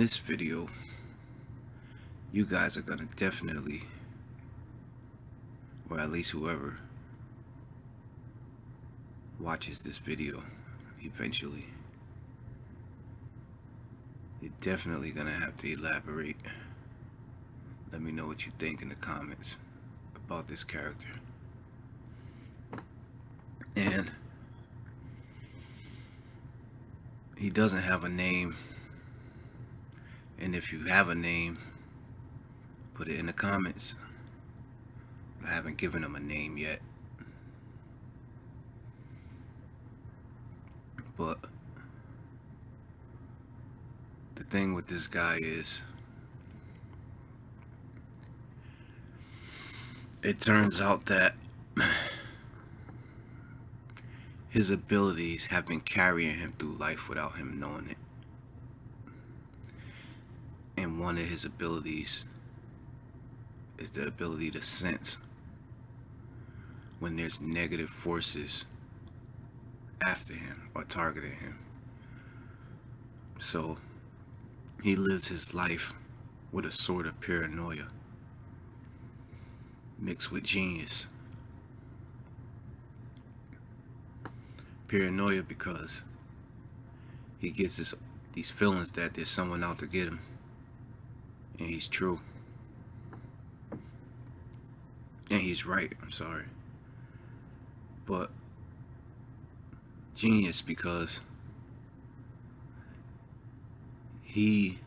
this video, you guys are gonna definitely, or at least whoever watches this video eventually, you're definitely gonna have to elaborate. Let me know what you think in the comments about this character. And he doesn't have a name, and if you have a name, put it in the comments. I haven't given him a name yet, but the thing with this guy is, it turns out that his abilities have been carrying him through life without him knowing it. And one of his abilities is the ability to sense when there's negative forces after him or targeting him. So he lives his life with a sort of paranoia mixed with genius. Paranoia because he gets these feelings that there's someone out to get him, and he's true, and he's right, I'm sorry. But genius because he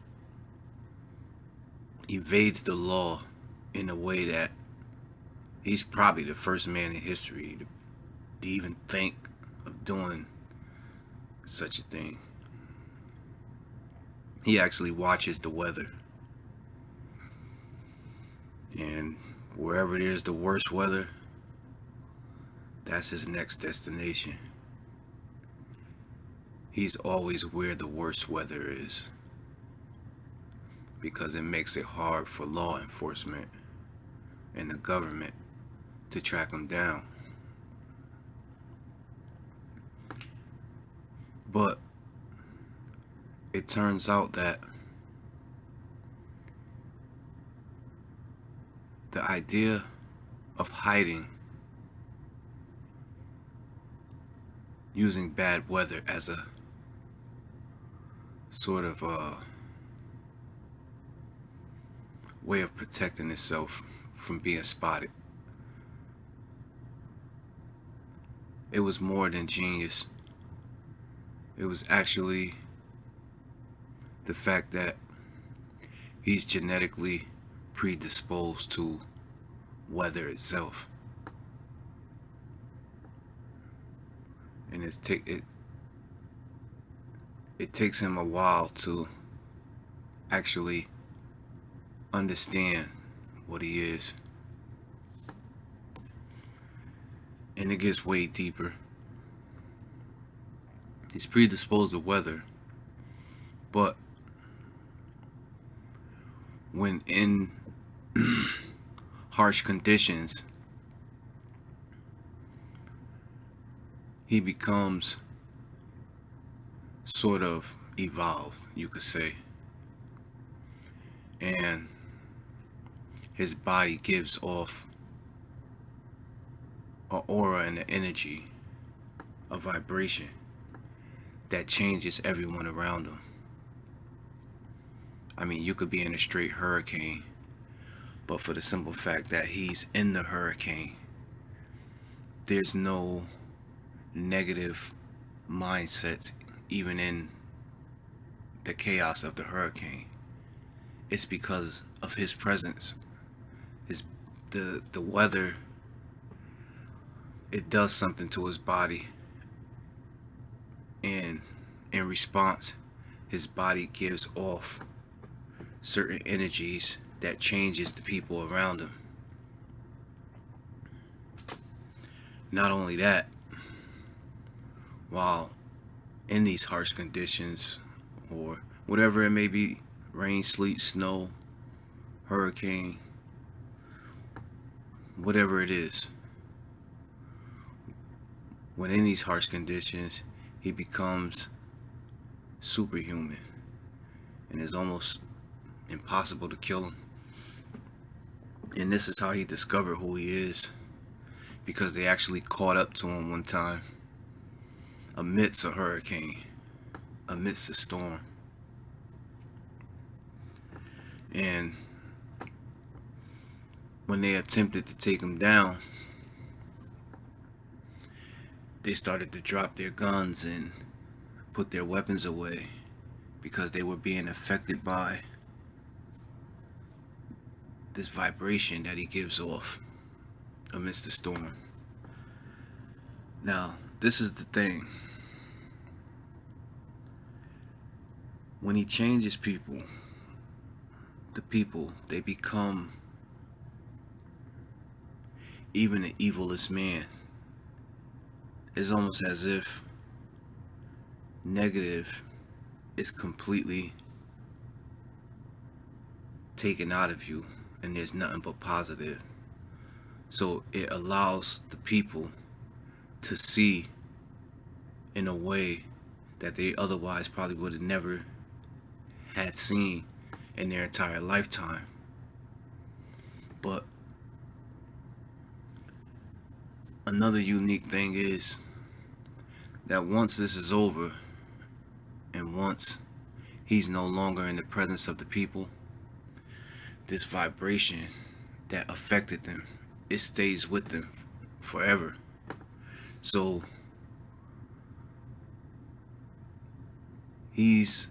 evades the law in a way that he's probably the first man in history to even think of doing such a thing. He actually watches the weather, and wherever there's the worst weather, that's his next destination. He's always where the worst weather is, because it makes it hard for law enforcement and the government to track him down. But it turns out that the idea of hiding, using bad weather as a sort of a way of protecting itself from being spotted, it was more than genius. It was actually the fact that he's genetically predisposed to weather itself, and it takes him a while to actually understand what he is, and it gets way deeper. He's predisposed to weather, but when in harsh conditions, he becomes sort of evolved, you could say, and his body gives off an aura and an energy, a vibration that changes everyone around him. I mean, you could be in a straight hurricane, but for the simple fact that he's in the hurricane, there's no negative mindsets even in the chaos of the hurricane. It's because of his presence. The weather, it does something to his body, and in response, his body gives off certain energies that changes the people around him. Not only that, while in these harsh conditions, or whatever it may be, rain, sleet, snow, hurricane, whatever it is, when in these harsh conditions, he becomes superhuman. and it's almost impossible to kill him. And this is how he discovered who he is, because they actually caught up to him one time amidst a hurricane, amidst a storm. And when they attempted to take him down, they started to drop their guns and put their weapons away because they were being affected by this vibration that he gives off amidst the storm. Now, this is the thing. When he changes people, the people, they become even the evilest man. It's almost as if negative is completely taken out of you and there's nothing but positive. So it allows the people to see in a way that they otherwise probably would have never had seen in their entire lifetime. But another unique thing is that once this is over and once he's no longer in the presence of the people, this vibration that affected them, it stays with them forever. So he's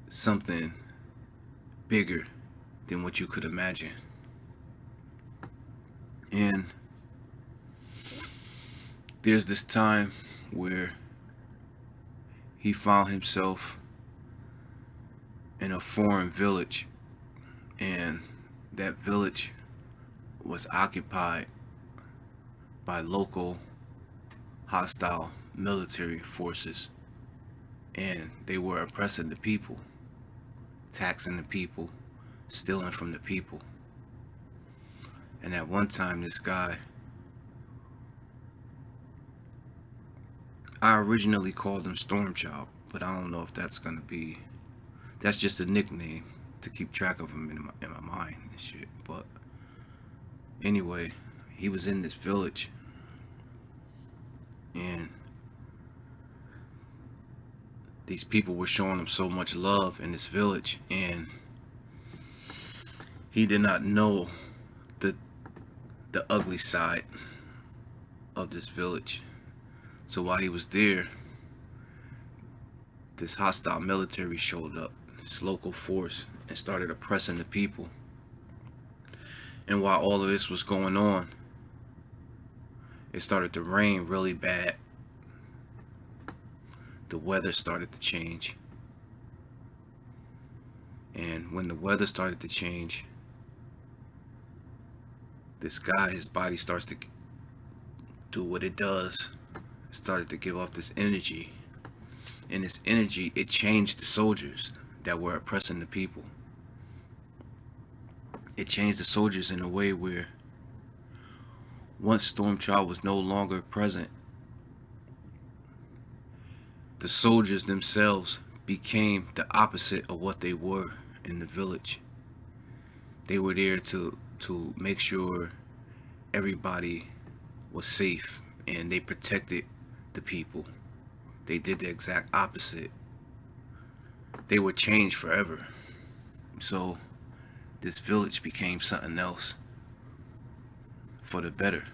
something bigger than what you could imagine. And there's this time where he found himself in a foreign village, and that village was occupied by local hostile military forces, and they were oppressing the people, taxing the people, stealing from the people. And at one time, this guy, I originally called him Stormchild, but I don't know if that's that's just a nickname to keep track of him in my mind and shit. But anyway, he was in this village, and these people were showing him so much love in this village, and he did not know the ugly side of this village. So while he was there, this hostile military showed up, this local force, and started oppressing the people. And while all of this was going on, it started to rain really bad. The weather started to change. And when the weather started to change, this guy, his body starts to do what it does. It started to give off this energy. And this energy, it changed the soldiers that were oppressing the people. It changed the soldiers in a way where once Stormchild was no longer present, the soldiers themselves became the opposite of what they were in the village. They were there to make sure everybody was safe, and they protected the people. They did the exact opposite. They were changed forever. So this village became something else for the better,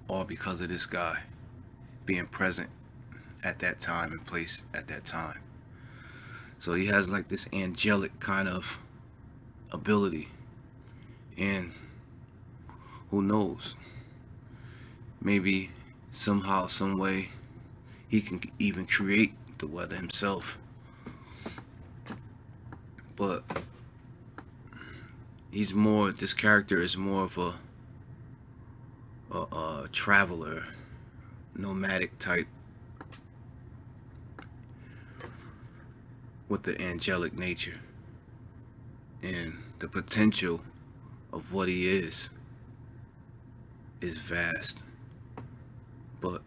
all because of this guy being present at that time and place at that time. So he has like this angelic kind of ability, and who knows, maybe somehow, some way, he can even create the weather himself. But this character is more of a traveler, nomadic type, with the angelic nature, and the potential of what he is vast. But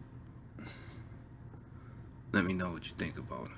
let me know what you think about him.